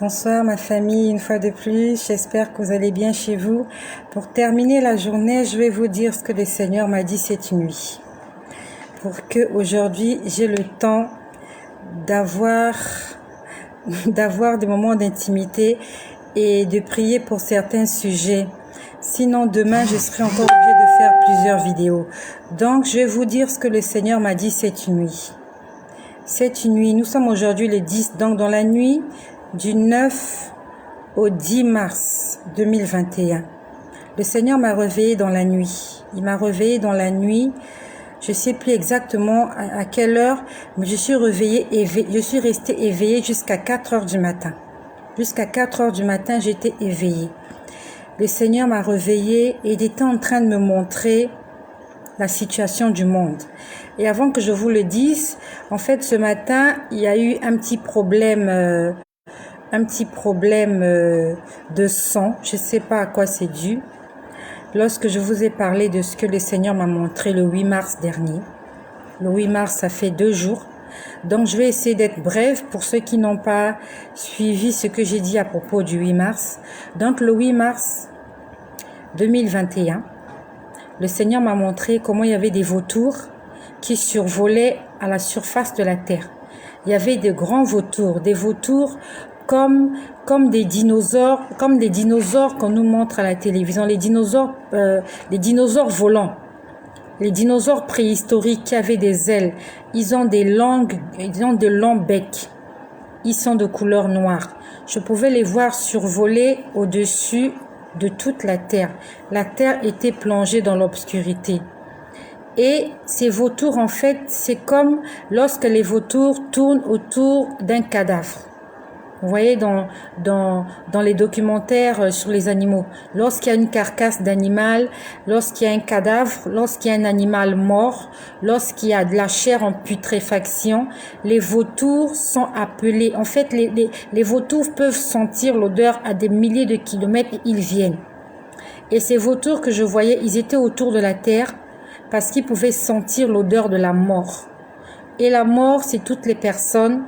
Bonsoir ma famille, une fois de plus, j'espère que vous allez bien chez vous. Pour terminer la journée, je vais vous dire ce que le Seigneur m'a dit cette nuit. Pour que aujourd'hui j'ai le temps d'avoir des moments d'intimité et de prier pour certains sujets. Sinon demain je serai encore obligée de faire plusieurs vidéos. Donc je vais vous dire ce que le Seigneur m'a dit cette nuit. Cette nuit, nous sommes aujourd'hui le 10, donc dans la nuit du 9 au 10 mars 2021. Le Seigneur m'a réveillée dans la nuit. Il m'a réveillée dans la nuit. Je ne sais plus exactement à quelle heure, mais je suis restée éveillée jusqu'à 4 heures du matin. Jusqu'à 4 heures du matin, j'étais éveillée. Le Seigneur m'a réveillée et il était en train de me montrer la situation du monde. Et avant que je vous le dise, en fait, ce matin, il y a eu un petit problème de son. Je ne sais pas à quoi c'est dû. Lorsque je vous ai parlé de ce que le Seigneur m'a montré le 8 mars dernier. Le 8 mars, ça fait 2 jours. Donc, je vais essayer d'être brève pour ceux qui n'ont pas suivi ce que j'ai dit à propos du 8 mars. Donc, le 8 mars 2021, le Seigneur m'a montré comment il y avait des vautours qui survolaient à la surface de la terre. Il y avait des grands vautours, des vautours comme des dinosaures qu'on nous montre à la télévision, les dinosaures volants, les dinosaures préhistoriques qui avaient des ailes. Ils ont de longs becs. Ils sont de couleur noire. Je pouvais les voir survoler au-dessus de toute la terre. La terre était plongée dans l'obscurité. Et ces vautours, en fait, c'est comme lorsque les vautours tournent autour d'un cadavre. Vous voyez dans les documentaires sur les animaux, lorsqu'il y a une carcasse d'animal, lorsqu'il y a un cadavre, lorsqu'il y a un animal mort, lorsqu'il y a de la chair en putréfaction, les vautours sont appelés. En fait, les vautours peuvent sentir l'odeur à des milliers de kilomètres et ils viennent. Et ces vautours que je voyais, ils étaient autour de la terre parce qu'ils pouvaient sentir l'odeur de la mort. Et la mort, c'est toutes les personnes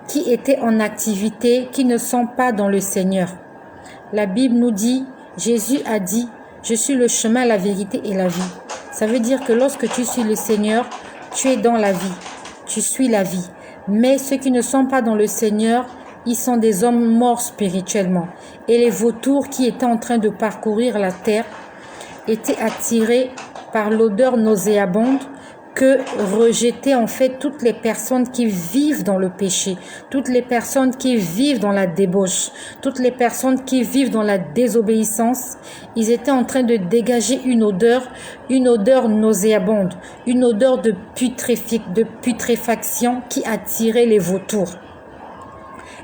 qui étaient en activité, qui ne sont pas dans le Seigneur. La Bible nous dit, Jésus a dit, je suis le chemin, la vérité et la vie. Ça veut dire que lorsque tu suis le Seigneur, tu es dans la vie, tu suis la vie. Mais ceux qui ne sont pas dans le Seigneur, ils sont des hommes morts spirituellement. Et les vautours qui étaient en train de parcourir la terre étaient attirés par l'odeur nauséabonde que rejetaient en fait toutes les personnes qui vivent dans le péché, toutes les personnes qui vivent dans la débauche, toutes les personnes qui vivent dans la désobéissance. Ils étaient en train de dégager une odeur nauséabonde, une odeur de putréfaction qui attirait les vautours.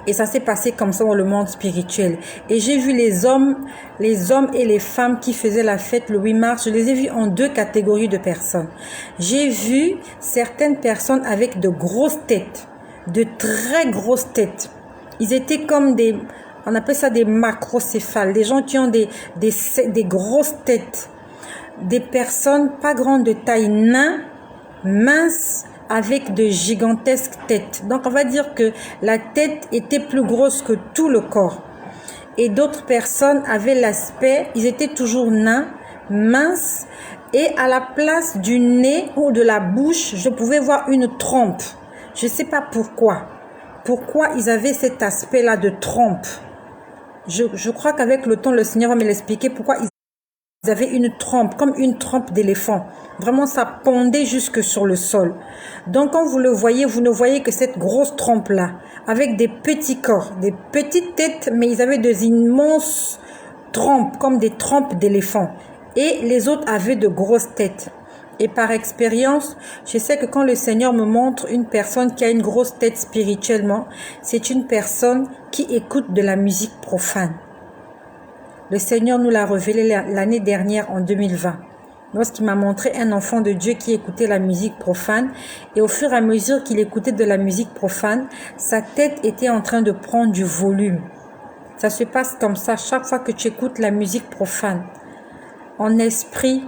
Et ça s'est passé comme ça dans le monde spirituel. Et j'ai vu les hommes et les femmes qui faisaient la fête le 8 mars. Je les ai vus en 2 catégories de personnes. J'ai vu certaines personnes avec de grosses têtes, de très grosses têtes. Ils étaient comme on appelle ça des macrocéphales, des gens qui ont des grosses têtes. Des personnes pas grandes de taille, nains, minces, avec de gigantesques têtes. Donc on va dire que la tête était plus grosse que tout le corps. Et d'autres personnes avaient l'aspect, ils étaient toujours nains, minces, et à la place du nez ou de la bouche, je pouvais voir une trompe. Je ne sais pas pourquoi. Pourquoi ils avaient cet aspect-là de trompe. Je crois qu'avec le temps, le Seigneur va me l'expliquer pourquoi ils avaient une trompe, comme une trompe d'éléphant. Vraiment, ça pendait jusque sur le sol. Donc, quand vous le voyez, vous ne voyez que cette grosse trompe-là, avec des petits corps, des petites têtes, mais ils avaient des immenses trompes, comme des trompes d'éléphant. Et les autres avaient de grosses têtes. Et par expérience, je sais que quand le Seigneur me montre une personne qui a une grosse tête spirituellement, c'est une personne qui écoute de la musique profane. Le Seigneur nous l'a révélé l'année dernière en 2020, lorsqu'il m'a montré un enfant de Dieu qui écoutait la musique profane. Et au fur et à mesure qu'il écoutait de la musique profane, sa tête était en train de prendre du volume. Ça se passe comme ça chaque fois que tu écoutes la musique profane. En esprit,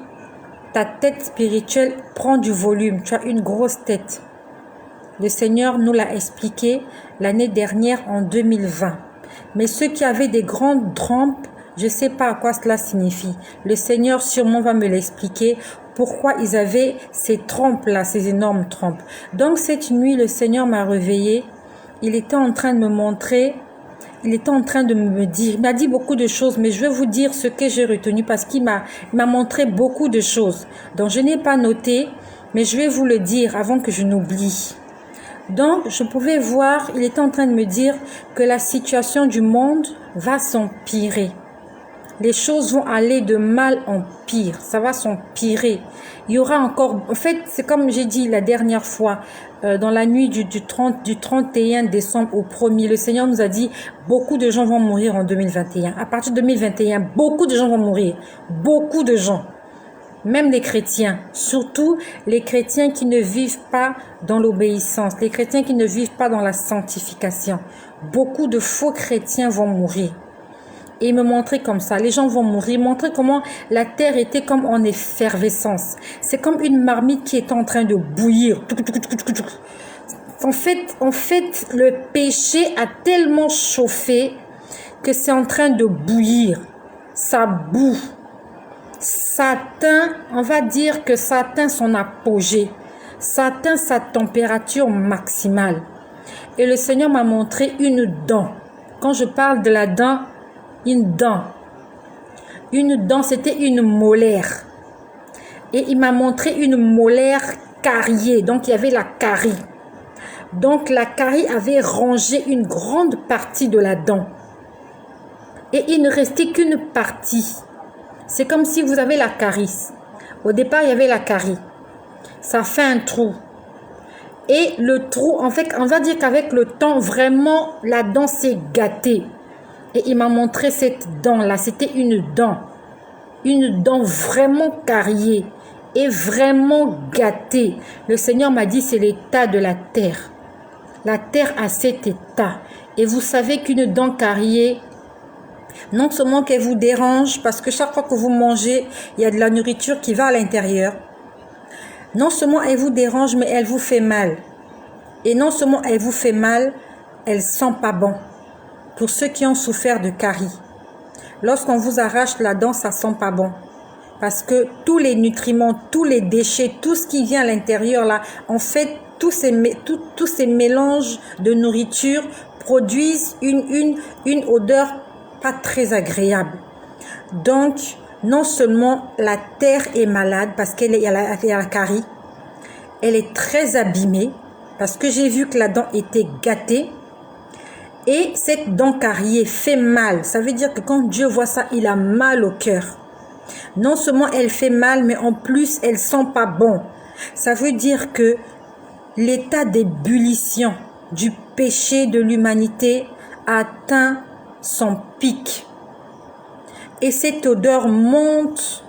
ta tête spirituelle prend du volume. Tu as une grosse tête. Le Seigneur nous l'a expliqué l'année dernière en 2020. Mais ceux qui avaient des grandes trompes, je ne sais pas à quoi cela signifie. Le Seigneur sûrement va me l'expliquer. Pourquoi ils avaient ces trompes-là, ces énormes trompes. Donc cette nuit, le Seigneur m'a réveillée. Il était en train de me montrer, il était en train de me dire, il m'a dit beaucoup de choses, mais je vais vous dire ce que j'ai retenu parce qu'il m'a montré beaucoup de choses. Donc je n'ai pas noté, mais je vais vous le dire avant que je n'oublie. Donc je pouvais voir, il était en train de me dire que la situation du monde va s'empirer. Les choses vont aller de mal en pire. Ça va s'empirer. Il y aura encore... En fait, c'est comme j'ai dit la dernière fois, dans la nuit du 31 décembre au 1er, le Seigneur nous a dit, beaucoup de gens vont mourir en 2021. À partir de 2021, beaucoup de gens vont mourir. Beaucoup de gens. Même les chrétiens. Surtout les chrétiens qui ne vivent pas dans l'obéissance. Les chrétiens qui ne vivent pas dans la sanctification. Beaucoup de faux chrétiens vont mourir. Et il me montrait comme ça, les gens vont mourir, montrer comment la terre était comme en effervescence. C'est comme une marmite qui est en train de bouillir. En fait, le péché a tellement chauffé que c'est en train de bouillir. Ça bout. Ça atteint, on va dire que ça atteint son apogée. Ça atteint sa température maximale. Et le Seigneur m'a montré une dent. Quand je parle de la dent, une dent. Une dent, c'était une molaire. Et il m'a montré une molaire cariée. Donc, il y avait la carie. Donc, la carie avait rongé une grande partie de la dent. Et il ne restait qu'une partie. C'est comme si vous avez la carie. Au départ, il y avait la carie. Ça fait un trou. Et le trou, en fait, on va dire qu'avec le temps, vraiment, la dent s'est gâtée. Et il m'a montré cette dent-là. C'était une dent. Une dent vraiment cariée et vraiment gâtée. Le Seigneur m'a dit, c'est l'état de la terre. La terre a cet état. Et vous savez qu'une dent cariée, non seulement qu'elle vous dérange, parce que chaque fois que vous mangez, il y a de la nourriture qui va à l'intérieur. Non seulement elle vous dérange, mais elle vous fait mal. Et non seulement elle vous fait mal, elle sent pas bon. Pour ceux qui ont souffert de carie. Lorsqu'on vous arrache la dent, ça sent pas bon. Parce que tous les nutriments, tous les déchets, tout ce qui vient à l'intérieur là, en fait, tous ces mélanges de nourriture produisent une odeur pas très agréable. Donc, non seulement la terre est malade parce qu'elle est à la carie, elle est très abîmée parce que j'ai vu que la dent était gâtée. Et cette dent cariée fait mal. Ça veut dire que quand Dieu voit ça, il a mal au cœur. Non seulement elle fait mal, mais en plus, elle sent pas bon. Ça veut dire que l'état d'ébullition du péché de l'humanité a atteint son pic. Et cette odeur monte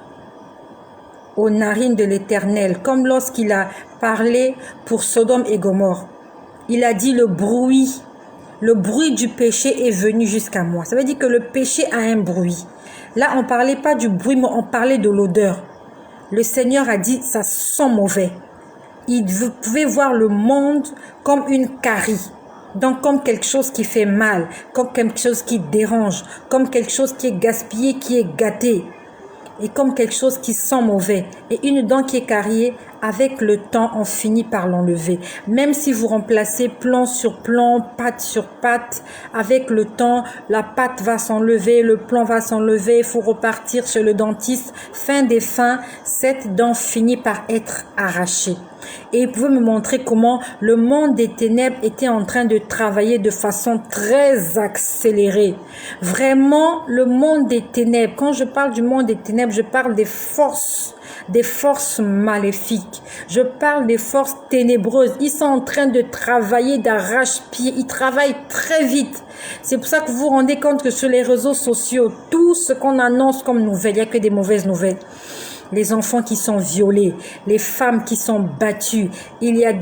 aux narines de l'Éternel, comme lorsqu'il a parlé pour Sodome et Gomorrhe. Il a dit le bruit du péché est venu jusqu'à moi. Ça veut dire que le péché a un bruit. Là, on ne parlait pas du bruit, mais on parlait de l'odeur. Le Seigneur a dit, ça sent mauvais. Vous pouvez voir le monde comme une carie. Donc, comme quelque chose qui fait mal, comme quelque chose qui dérange, comme quelque chose qui est gaspillé, qui est gâté. Et comme quelque chose qui sent mauvais. Et une dent qui est cariée, avec le temps, on finit par l'enlever. Même si vous remplacez plan sur plan, pâte sur pâte, avec le temps, la pâte va s'enlever, le plan va s'enlever, il faut repartir chez le dentiste. Fin des fins, cette dent finit par être arrachée. Et il pouvait me montrer comment le monde des ténèbres était en train de travailler de façon très accélérée. Vraiment, le monde des ténèbres, quand je parle du monde des ténèbres, je parle des forces maléfiques. Je parle des forces ténébreuses. Ils sont en train de travailler d'arrache-pied. Ils travaillent très vite. C'est pour ça que vous vous rendez compte que sur les réseaux sociaux, tout ce qu'on annonce comme nouvelles, il n'y a que des mauvaises nouvelles. les enfants qui sont violés, les femmes qui sont battues, il y a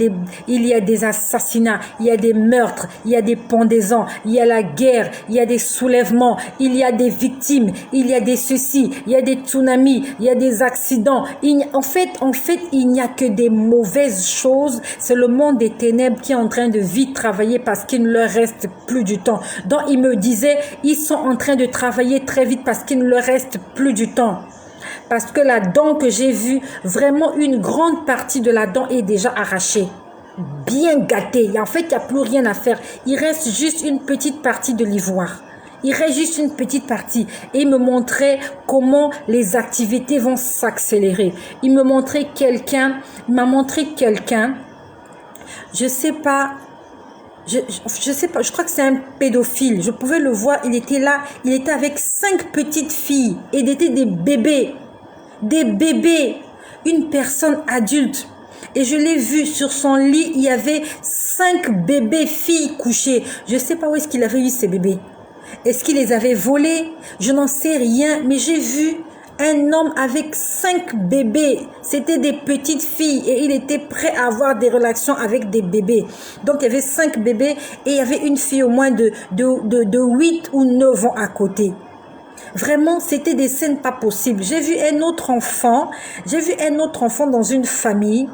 des assassinats, il y a des meurtres, il y a des pendaisons, il y a la guerre, il y a des soulèvements, il y a des victimes, il y a des ceci, il y a des tsunamis, il y a des accidents. En fait, il n'y a que des mauvaises choses. C'est le monde des ténèbres qui est en train de vite travailler parce qu'il ne leur reste plus du temps. Donc, il me disait, ils sont en train de travailler très vite parce qu'il ne leur reste plus du temps. Parce que la dent que j'ai vue, vraiment une grande partie de la dent est déjà arrachée. Bien gâtée. En fait, il n'y a plus rien à faire. Il reste juste une petite partie de l'ivoire. Il reste juste une petite partie. Et il me montrait comment les activités vont s'accélérer. Il m'a montré quelqu'un, je sais pas, je crois que c'est un pédophile. Je pouvais le voir, il était là, il était avec 5 petites filles et il était des bébés, une personne adulte. Et je l'ai vu sur son lit, il y avait 5 bébés filles couchées. Je ne sais pas où est-ce qu'il avait eu ces bébés. Est-ce qu'il les avait volés? Je n'en sais rien, mais j'ai vu un homme avec 5 bébés. C'était des petites filles et il était prêt à avoir des relations avec des bébés. Donc, il y avait 5 bébés et il y avait une fille au moins de 8 ou 9 ans à côté. Vraiment, c'était des scènes pas possibles. J'ai vu un autre enfant dans une famille.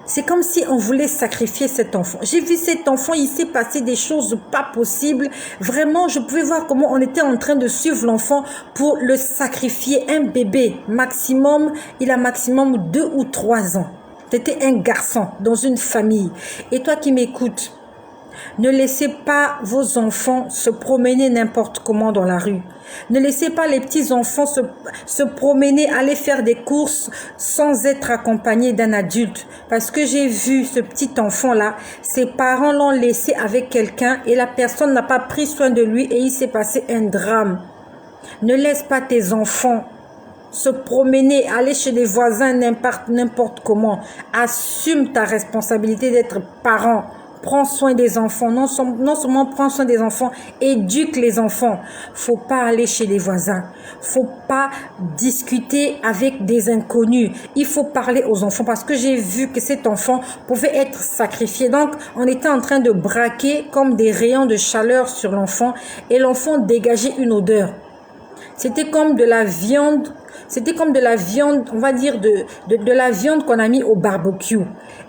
C'est comme si on voulait sacrifier cet enfant. J'ai vu cet enfant, il s'est passé des choses pas possibles. Vraiment, je pouvais voir comment on était en train de suivre l'enfant pour le sacrifier. Un bébé, maximum, il a maximum 2 ou 3 ans. C'était un garçon dans une famille. Et toi qui m'écoutes, ne laissez pas vos enfants se promener n'importe comment dans la rue. Ne laissez pas les petits enfants se promener, aller faire des courses sans être accompagnés d'un adulte. Parce que j'ai vu ce petit enfant-là, ses parents l'ont laissé avec quelqu'un et la personne n'a pas pris soin de lui et il s'est passé un drame. Ne laisse pas tes enfants se promener, aller chez les voisins n'importe comment. Assume ta responsabilité d'être parent. Prends soin des enfants, non seulement prends soin des enfants, éduque les enfants. Faut pas aller chez les voisins, faut pas discuter avec des inconnus. Il faut parler aux enfants parce que j'ai vu que cet enfant pouvait être sacrifié. Donc, on était en train de braquer comme des rayons de chaleur sur l'enfant et l'enfant dégageait une odeur. C'était comme de la viande, on va dire de la viande qu'on a mis au barbecue.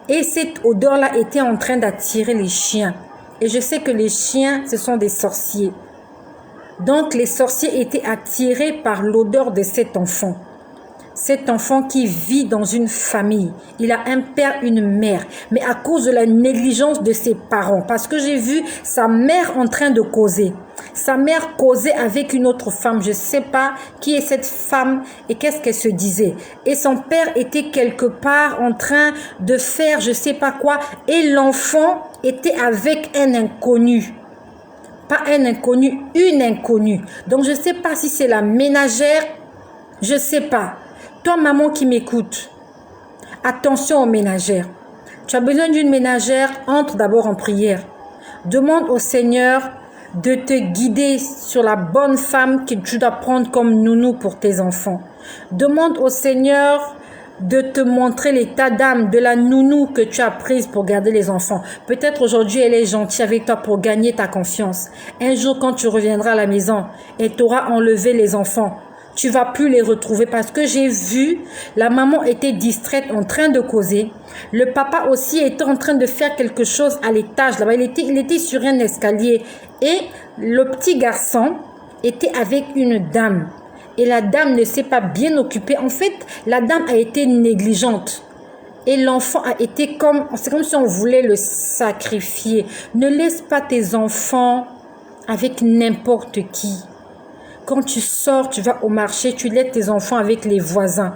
Et cette odeur-là était en train d'attirer les chiens. Et je sais que les chiens, ce sont des sorciers. Donc, les sorciers étaient attirés par l'odeur de cet enfant. Cet enfant qui vit dans une famille, il a un père, une mère, mais à cause de la négligence de ses parents, parce que j'ai vu sa mère en train de causer. Sa mère causait avec une autre femme, je ne sais pas qui est cette femme et qu'est-ce qu'elle se disait. Et son père était quelque part en train de faire je ne sais pas quoi et l'enfant était avec un inconnu. Pas un inconnu, une inconnue. Donc je ne sais pas si c'est la ménagère, je ne sais pas. Toi, maman qui m'écoute, attention aux ménagères. Tu as besoin d'une ménagère, entre d'abord en prière. Demande au Seigneur de te guider sur la bonne femme que tu dois prendre comme nounou pour tes enfants. Demande au Seigneur de te montrer l'état d'âme de la nounou que tu as prise pour garder les enfants. Peut-être aujourd'hui, elle est gentille avec toi pour gagner ta confiance. Un jour, quand tu reviendras à la maison, elle t'aura enlevé les enfants. Tu vas plus les retrouver parce que j'ai vu, la maman était distraite en train de causer. Le papa aussi était en train de faire quelque chose à l'étage là-bas. Il était sur un escalier et le petit garçon était avec une dame. Et la dame ne s'est pas bien occupée. En fait, la dame a été négligente. Et l'enfant a été c'est comme si on voulait le sacrifier. Ne laisse pas tes enfants avec n'importe qui. Quand tu sors, tu vas au marché, tu laisses tes enfants avec les voisins.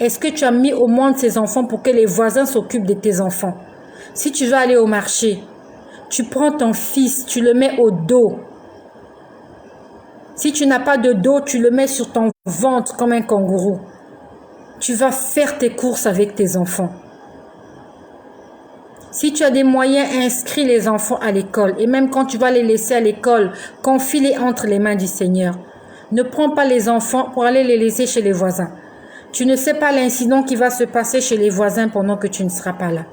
Est-ce que tu as mis au monde ces enfants pour que les voisins s'occupent de tes enfants? Si tu vas aller au marché, tu prends ton fils, tu le mets au dos. Si tu n'as pas de dos, tu le mets sur ton ventre comme un kangourou. Tu vas faire tes courses avec tes enfants. Si tu as des moyens, inscris les enfants à l'école. Et même quand tu vas les laisser à l'école, confie-les entre les mains du Seigneur. Ne prends pas les enfants pour aller les laisser chez les voisins. Tu ne sais pas l'incident qui va se passer chez les voisins pendant que tu ne seras pas là.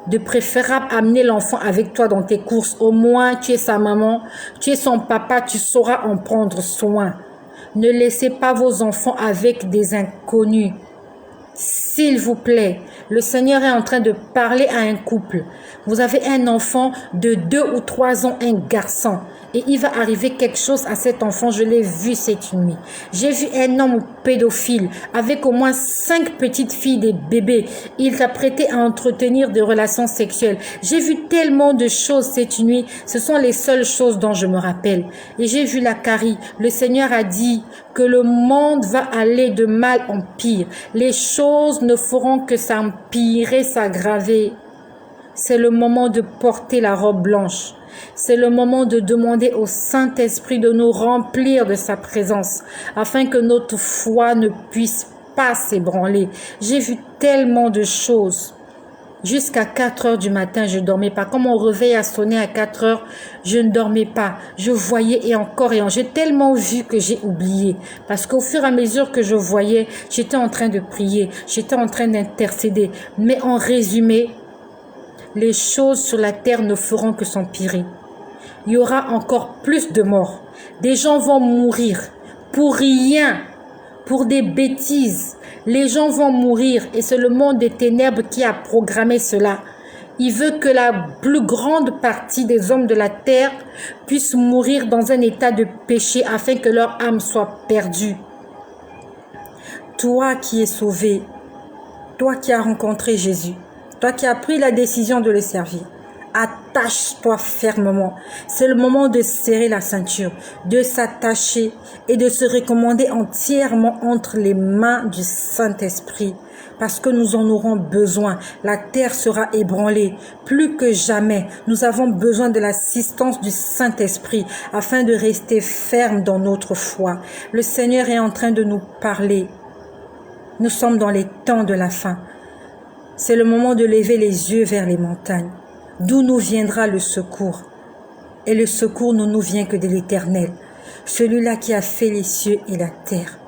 De préférable amener l'enfant avec toi dans tes courses. Au moins, tu es sa maman, tu es son papa, tu sauras en prendre soin. Ne laissez pas vos enfants avec des inconnus. S'il vous plaît, le Seigneur est en train de parler à un couple. Vous avez un enfant de 2 ou 3 ans, un garçon. Et il va arriver quelque chose à cet enfant. Je l'ai vu cette nuit. J'ai vu un homme pédophile avec au moins 5 petites filles, des bébés. Il s'apprêtait à entretenir des relations sexuelles. J'ai vu tellement de choses cette nuit. Ce sont les seules choses dont je me rappelle. Et j'ai vu la carie. Le Seigneur a dit que le monde va aller de mal en pire. Les choses ne feront que s'empirer, s'aggraver. C'est le moment de porter la robe blanche. C'est le moment de demander au Saint-Esprit de nous remplir de sa présence afin que notre foi ne puisse pas s'ébranler. J'ai vu tellement de choses. Jusqu'à 4 heures du matin, je ne dormais pas. Quand mon réveil a sonné à 4 heures, je ne dormais pas. Je voyais et encore. J'ai tellement vu que j'ai oublié. Parce qu'au fur et à mesure que je voyais, j'étais en train de prier. J'étais en train d'intercéder. Mais en résumé, les choses sur la terre ne feront que s'empirer. Il y aura encore plus de morts. Des gens vont mourir pour rien, pour des bêtises. Les gens vont mourir et c'est le monde des ténèbres qui a programmé cela. Il veut que la plus grande partie des hommes de la terre puissent mourir dans un état de péché afin que leur âme soit perdue. Toi qui es sauvé, toi qui as rencontré Jésus, toi qui as pris la décision de le servir, attache-toi fermement. C'est le moment de serrer la ceinture, de s'attacher et de se recommander entièrement entre les mains du Saint-Esprit. Parce que nous en aurons besoin. La terre sera ébranlée. Plus que jamais, nous avons besoin de l'assistance du Saint-Esprit afin de rester fermes dans notre foi. Le Seigneur est en train de nous parler. Nous sommes dans les temps de la fin. C'est le moment de lever les yeux vers les montagnes, d'où nous viendra le secours. Et le secours ne nous vient que de l'Éternel, celui-là qui a fait les cieux et la terre.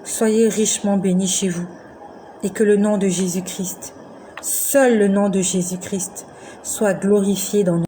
Soyez richement bénis chez vous, et que le nom de Jésus-Christ, seul le nom de Jésus-Christ, soit glorifié dans nous.